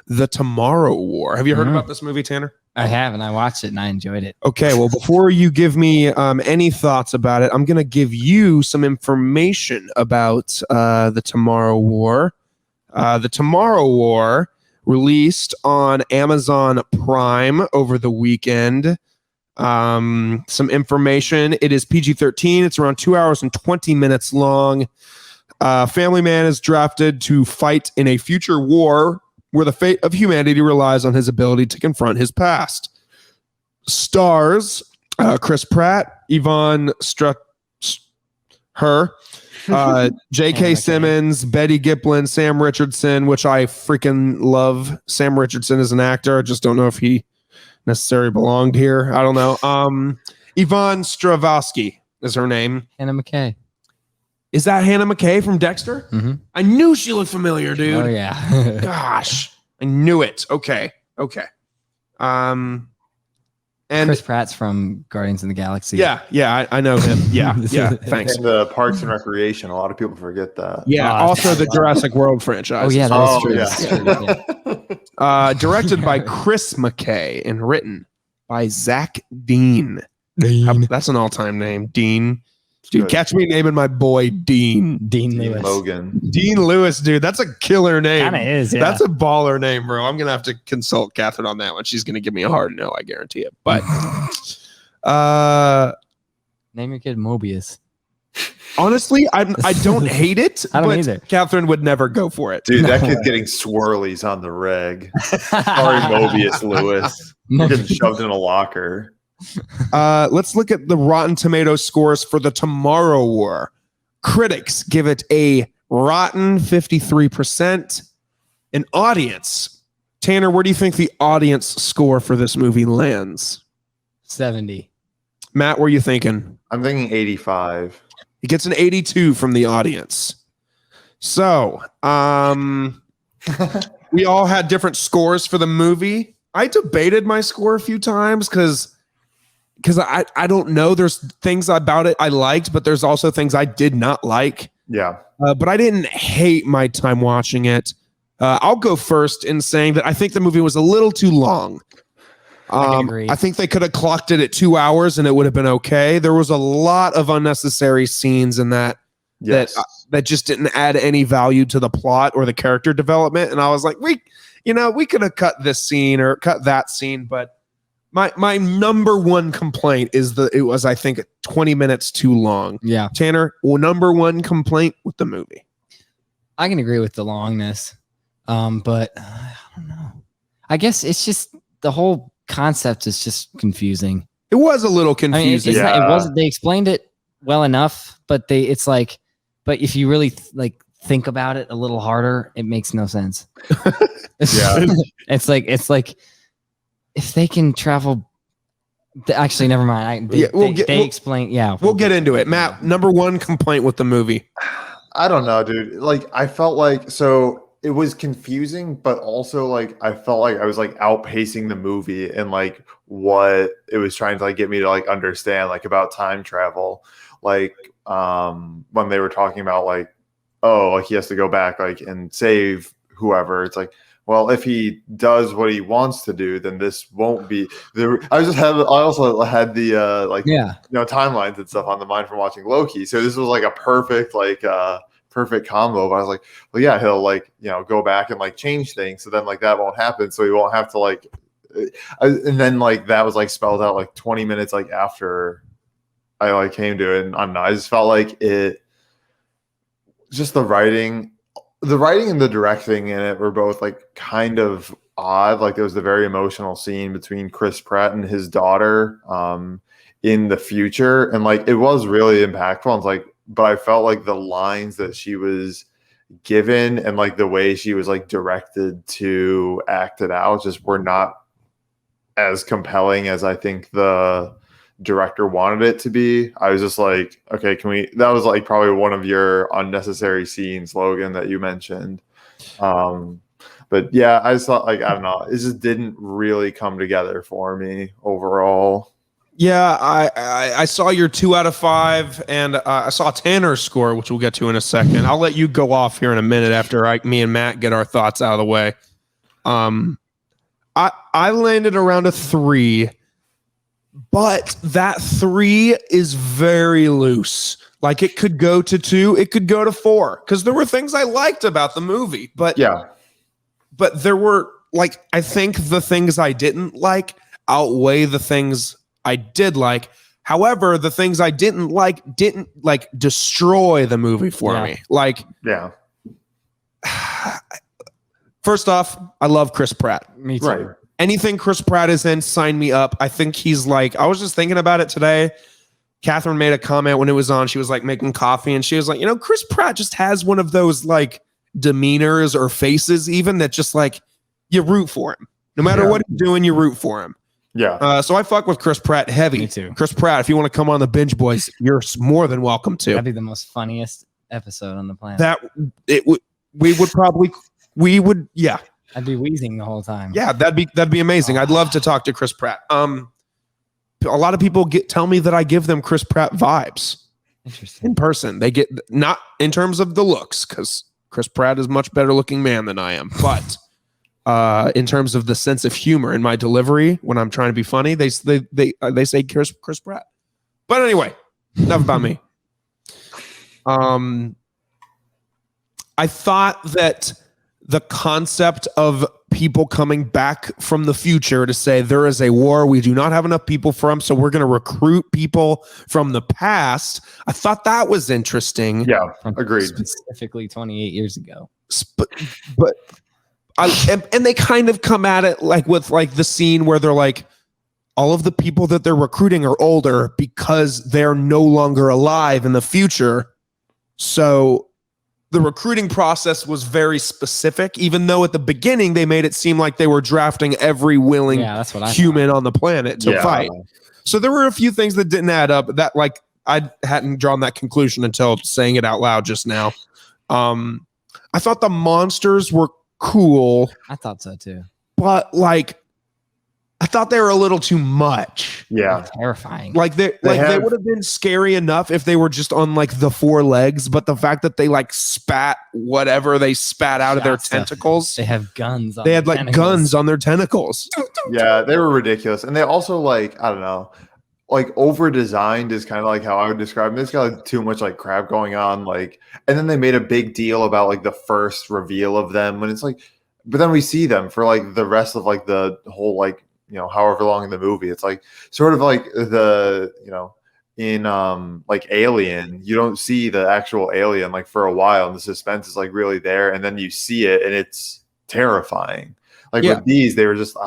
The Tomorrow War. Have you heard about this movie, Tanner? I have, and I watched it, and I enjoyed it. Okay, well, before you give me any thoughts about it, I'm going to give you some information about The Tomorrow War. The Tomorrow War released on Amazon Prime over the weekend. Some information. It is PG-13. It's around 2 hours and 20 minutes long. Family man is drafted to fight in a future war where the fate of humanity relies on his ability to confront his past. Stars Chris Pratt, Yvonne J.K. Simmons, Betty Giplin, Sam Richardson, which I freaking love. Sam Richardson is an actor. I just don't know if he necessarily belonged here. I don't know. Yvonne Strahovski is her name. Hannah McKay. Is that Hannah McKay from Dexter? Mm-hmm. I knew she looked familiar, dude. Oh, yeah. Gosh, I knew it. Okay. And Chris Pratt's from Guardians of the Galaxy. Yeah, I know him. Yeah, thanks. And the Parks and Recreation, a lot of people forget that. Yeah, also the Jurassic World franchise. Oh, yeah, that is true. Yeah. Directed by Chris McKay and written by Zach Dean. That's an all-time name, Dean. Dude, catch me naming my boy Dean. Dean Lewis. Logan. Dean Lewis, dude. That's a killer name. Kind of is, yeah. That's a baller name, bro. I'm going to have to consult Catherine on that one. She's going to give me a hard no, I guarantee it. But name your kid Mobius. honestly, I don't hate it. I don't but either. Catherine would never go for it. Dude, that kid's getting swirlies on the reg. Sorry, Mobius Lewis. You're getting shoved in a locker. Let's look at the Rotten Tomatoes scores for The Tomorrow War. Critics give it a rotten 53%. An audience. Tanner, where do you think the audience score for this movie lands? 70. Matt, where are you thinking? I'm thinking 85. He gets an 82 from the audience. So, we all had different scores for the movie. I debated my score a few times because I don't know. There's things about it I liked, but there's also things I did not like. Yeah. But I didn't hate my time watching it. I'll go first in saying that I think the movie was a little too long. I think they could have clocked it at 2 hours and it would have been okay. There was a lot of unnecessary scenes in that that just didn't add any value to the plot or the character development. And I was like, we could have cut this scene or cut that scene, but my number one complaint is it was, I think, 20 minutes too long. Yeah. Tanner, number one complaint with the movie. I can agree with the longness. But I don't know. I guess it's just the whole concept is just confusing. It was a little confusing. I mean, it wasn't. They explained it well enough, but but if you really think about it a little harder, it makes no sense. Yeah. It's like if they can travel. Actually, never mind. They explain. Yeah, we'll get into it. Matt, number one complaint with the movie. I don't know, dude. Like, I felt like it was confusing, but also I felt like I was outpacing the movie and what it was trying to get me to understand about time travel. When they were talking about he has to go back and save whoever. It's well, if he does what he wants to do, then this won't be there. I also had the timelines and stuff on the mind from watching Loki. So this was a perfect perfect combo. But I was like, well, yeah, he'll go back and change things. So then that won't happen. So he won't have to and then that was spelled out 20 minutes after I came to it. And I don't know. I just felt just the writing and the directing in it were both kind of odd. There was the very emotional scene between Chris Pratt and his daughter in the future. And it was really impactful. And but I felt the lines that she was given and the way she was directed to act it out just were not as compelling as I think the director wanted it to be. I was just okay, that was probably one of your unnecessary scenes, Logan, that you mentioned. But yeah, I just thought I don't know, it just didn't really come together for me overall. Yeah, I saw your 2 out of 5, and I saw Tanner's score, which we'll get to in a second. I'll let you go off here in a minute after me and Matt get our thoughts out of the way. I landed around a 3, but that 3 is very loose. Like it could go to 2, it could go to 4, because there were things I liked about the movie, but there were like, I think the things I didn't like outweigh the things I did like. However, the things I didn't like destroy the movie for me. Like, first off, I love Chris Pratt. Me too. Right. Anything Chris Pratt is in, sign me up. I think he's like, I was just thinking about it today. Catherine made a comment when it was on. She was like making coffee and she was like, Chris Pratt just has one of those like demeanors or faces even that just like you root for him. No matter what he's doing, you root for him. Yeah. So I fuck with Chris Pratt heavy. Me too. Chris Pratt, if you want to come on the Binge Boys, you're more than welcome to. That'd be the most funniest episode on the planet. We would, yeah. I'd be wheezing the whole time. Yeah, that'd be amazing. I'd love to talk to Chris Pratt. A lot of people tell me that I give them Chris Pratt vibes. Interesting. In person. They get, not in terms of the looks, because Chris Pratt is a much better looking man than I am, but in terms of the sense of humor in my delivery when I'm trying to be funny, they say Chris Pratt. But anyway, enough about me. I thought that the concept of people coming back from the future to say there is a war we do not have enough people from, so we're going to recruit people from the past. I thought that was interesting. Yeah, agreed. Specifically 28 years ago. But and they kind of come at it like with like the scene where they're like, all of the people that they're recruiting are older because they're no longer alive in the future. So the recruiting process was very specific, even though at the beginning they made it seem like they were drafting every willing human on the planet to fight. So there were a few things that didn't add up that like I hadn't drawn that conclusion until saying it out loud just now. I thought the monsters were cool. I thought so too. But like I thought they were a little too much. Yeah. Terrifying. Like they would have been scary enough if they were just on like the 4 legs, but the fact that they like spat whatever they spat out of their tentacles. They have guns on They had like guns on their tentacles. Yeah, they were ridiculous. And they also like, I don't know, like over designed is kind of like how I would describe them. There's got like too much like crap going on. Like, and then they made a big deal about like the first reveal of them when it's like, but then we see them for like the rest of like the whole like, however long in the movie. It's like sort of like the, in like Alien, you don't see the actual alien like for a while and the suspense is like really there. And then you see it and it's terrifying. Like with these, they were just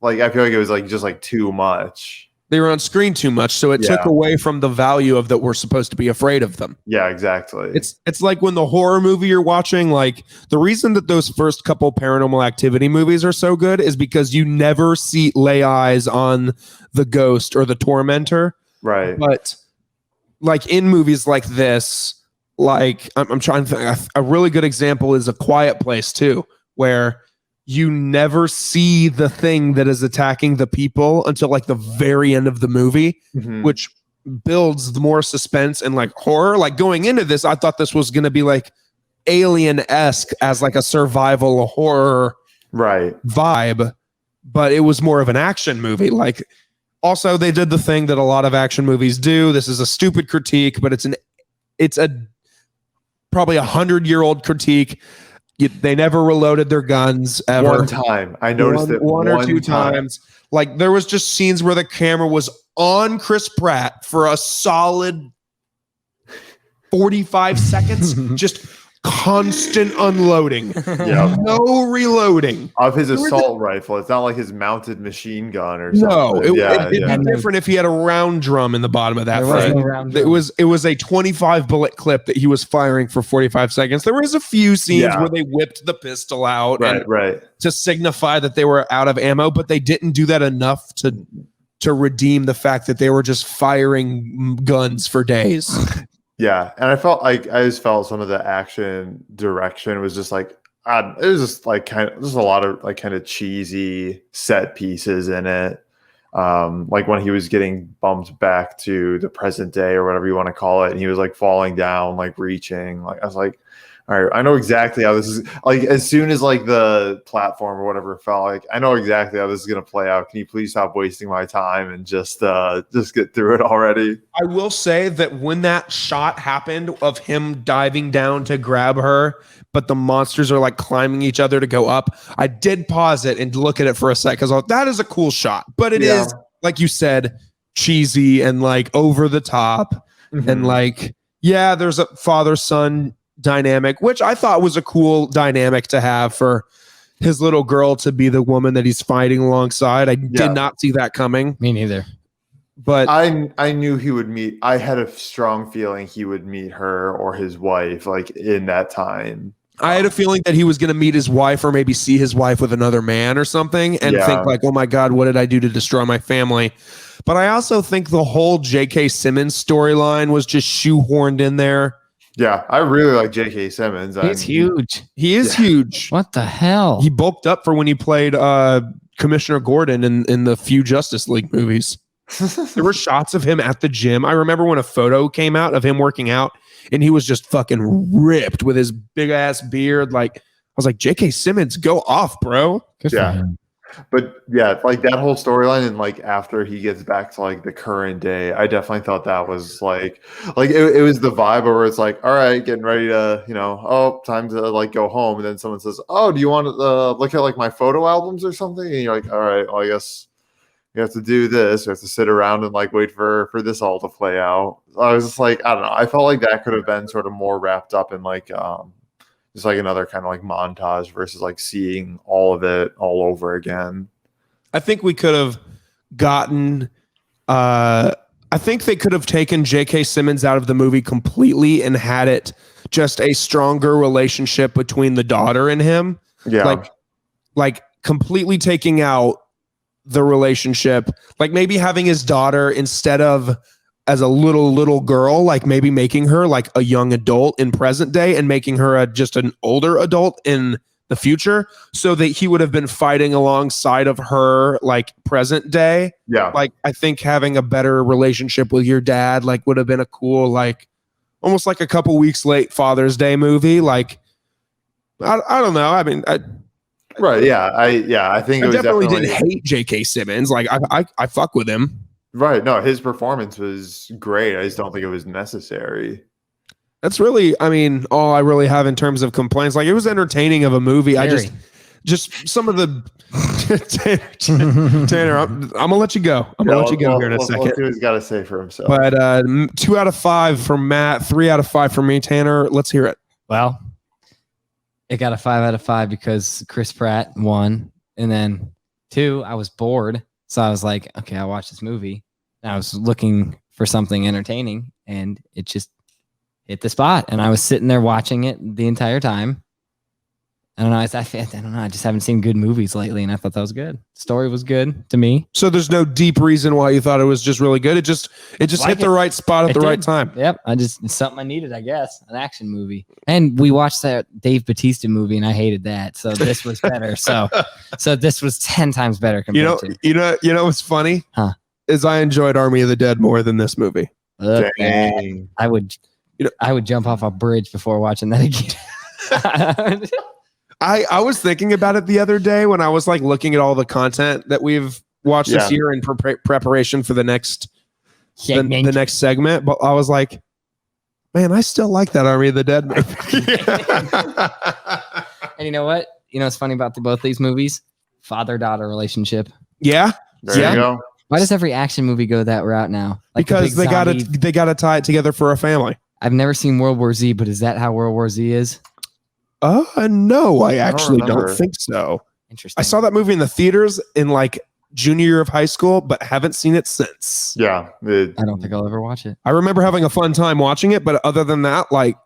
like, I feel like it was like just like too much. They were on screen too much, so it took away from the value of that we're supposed to be afraid of them. Yeah, exactly. It's like when the horror movie you're watching, like the reason that those first couple Paranormal Activity movies are so good is because you never lay eyes on the ghost or the tormentor. Right. But like in movies like this, like I'm trying to think, a really good example is A Quiet Place too, where you never see the thing that is attacking the people until like the very end of the movie, which builds the more suspense and like horror. Like going into this, I thought this was going to be like Alien-esque as like a survival horror vibe, but it was more of an action movie. Like also they did the thing that a lot of action movies do. This is a stupid critique, but it's a probably 100-year-old critique. They never reloaded their guns ever. One time. I noticed it one or two times. Like there was just scenes where the camera was on Chris Pratt for a solid 45 seconds, just constant unloading. No reloading. Of his assault rifle. It's not like his mounted machine gun or something. No, it'd be different if he had a round drum in the bottom of that thing. It was a 25 bullet clip that he was firing for 45 seconds. There was a few scenes where they whipped the pistol out to signify that they were out of ammo, but they didn't do that enough to redeem the fact that they were just firing guns for days. Yeah, and I just felt some of the action direction was just like it was just like there's a lot of like kind of cheesy set pieces in it. Like when he was getting bumped back to the present day or whatever you want to call it, and he was like falling down, like reaching. Like I was like, All right, I know exactly how this is. Like, as soon as like the platform or whatever fell, like I know exactly how this is gonna play out. Can you please stop wasting my time and just get through it already? I will say that when that shot happened of him diving down to grab her, but the monsters are like climbing each other to go up, I did pause it and look at it for a sec because that is a cool shot. But it is, like you said, cheesy and like over the top. And like, yeah, there's a father-son dynamic, which I thought was a cool dynamic to have for his little girl to be the woman that he's fighting alongside. I did not see that coming. Me neither. But I knew he would meet. I had a strong feeling he would meet her or his wife like in that time. I had a feeling that he was going to meet his wife or maybe see his wife with another man or something and think like, oh my God, what did I do to destroy my family? But I also think the whole J.K. Simmons storyline was just shoehorned in there. Yeah, I really like J.K. Simmons. He's huge. He is huge. What the hell? He bulked up for when he played Commissioner Gordon in the few Justice League movies. There were shots of him at the gym. I remember when a photo came out of him working out and he was just fucking ripped with his big ass beard. Like, I was like, J.K. Simmons, go off, bro. Good for him. But yeah, like that whole storyline and like after he gets back to like the current day, I definitely thought that was like it was the vibe where it's like, all right, getting ready to, time to like go home. And then someone says, oh, do you want to look at like my photo albums or something? And you're like, all right, well, I guess you have to do this. You have to sit around and like wait for this all to play out. I was just like, I don't know. I felt like that could have been sort of more wrapped up in like just like another kind of like montage versus like seeing all of it all over again. I think we could have gotten I think they could have taken J.K. Simmons out of the movie completely and had it just a stronger relationship between the daughter and him. Yeah. Like completely taking out the relationship, like maybe having his daughter instead of as a little girl, like maybe making her like a young adult in present day and making her just an older adult in the future, so that he would have been fighting alongside of her like present day. Yeah. Like I think having a better relationship with your dad like would have been a cool, like almost like a couple weeks late Father's Day movie. Like I don't know. I mean, right. Yeah. I think I it was definitely didn't hate J.K. Simmons. Like I fuck with him. Right. No, his performance was great. I just don't think it was necessary. That's really, I mean, all I really have in terms of complaints. Like it was entertaining of a movie. Very. I just some of the Tanner, I'm gonna let you go. I'm gonna let you go here in a second. Let's see what he's got to say for himself. But 2 out of 5 from Matt, 3 out of 5 from me, Tanner. Let's hear it. Well, it got a 5 out of 5 because Chris Pratt won, and then 2, I was bored. So I was like, okay, I'll watch this movie. And I was looking for something entertaining, and it just hit the spot. And I was sitting there watching it the entire time. I don't know. I don't know. I just haven't seen good movies lately, and I thought that was good. Story was good to me. So there's no deep reason why you thought it was just really good. It just hit the right spot at the right time. Yep. It's something I needed, I guess. An action movie. And we watched that Dave Bautista movie, and I hated that. So this was better. so this was 10 times better compared to. You know what's funny? Huh? Is I enjoyed Army of the Dead more than this movie. Dang. I would jump off a bridge before watching that again. I was thinking about it the other day when I was like looking at all the content that we've watched this year in preparation for the next the next segment. But I was like, man, I still like that Army of the Dead movie. And you know what? You know what's funny about both these movies? Father-daughter relationship. Yeah. There you go. Why does every action movie go that route now? Like because they gotta tie it together for a family. I've never seen World War Z, but is that how World War Z is? No, I actually don't think so. Interesting. I saw that movie in the theaters in like junior year of high school, but haven't seen it since. Yeah. I don't think I'll ever watch it. I remember having a fun time watching it, but other than that, like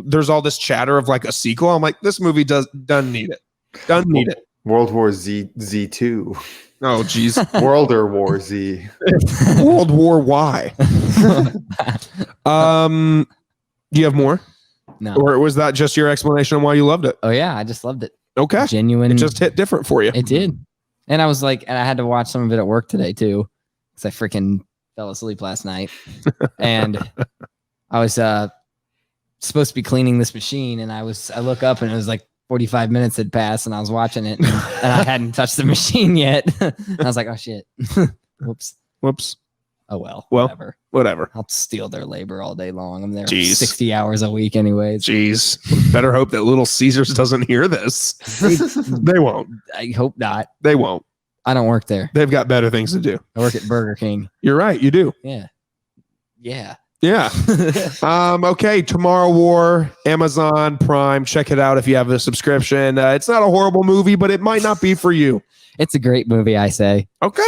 there's all this chatter of like a sequel. I'm like, this movie doesn't need it. Doesn't need it. World War Z2. Oh, geez. World War Z. World War Y. Do you have more? No. Or was that just your explanation on why you loved it? Oh yeah, I just loved it. Okay. Genuine. It just hit different for you. It did. And I was like, and I had to watch some of it at work today too, because I freaking fell asleep last night. And I was supposed to be cleaning this machine, and I look up and it was like 45 minutes had passed, and I was watching it, and I hadn't touched the machine yet. I was like, oh shit, whoops. Oh well, whatever. I'll steal their labor all day long. I'm there 60 hours a week anyways. Jeez. Better hope that Little Caesars doesn't hear this. They won't. I hope not. They won't. I don't work there. They've got better things to do. I work at Burger King. You're right. You do. Yeah. Okay. Tomorrow War, Amazon Prime. Check it out if you have a subscription. It's not a horrible movie, but it might not be for you. It's a great movie, I say. Okay.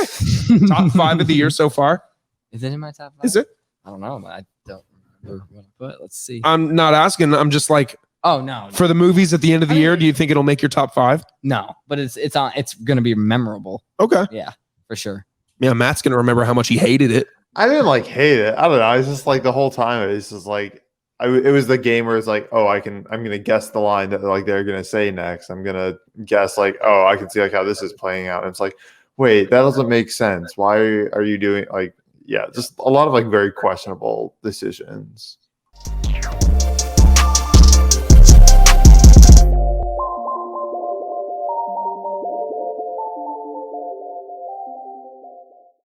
Top 5 of the year so far. Is it in my top 5? Is it? I don't know, but I don't remember what I put. Let's see. I'm not asking. I'm just like, oh no. For the movies at the end of the year, do you think it'll make your top 5? No, but it's gonna be memorable. Okay. Yeah, for sure. Yeah, Matt's gonna remember how much he hated it. I didn't like hate it. I don't know. It's just like the whole time it's just like it was the game where it's like, oh, I'm gonna guess the line that like they're gonna say next. I'm gonna guess like, oh, I can see like how this is playing out. And it's like, wait, that doesn't make sense. Why are you doing like, yeah, just a lot of like very questionable decisions.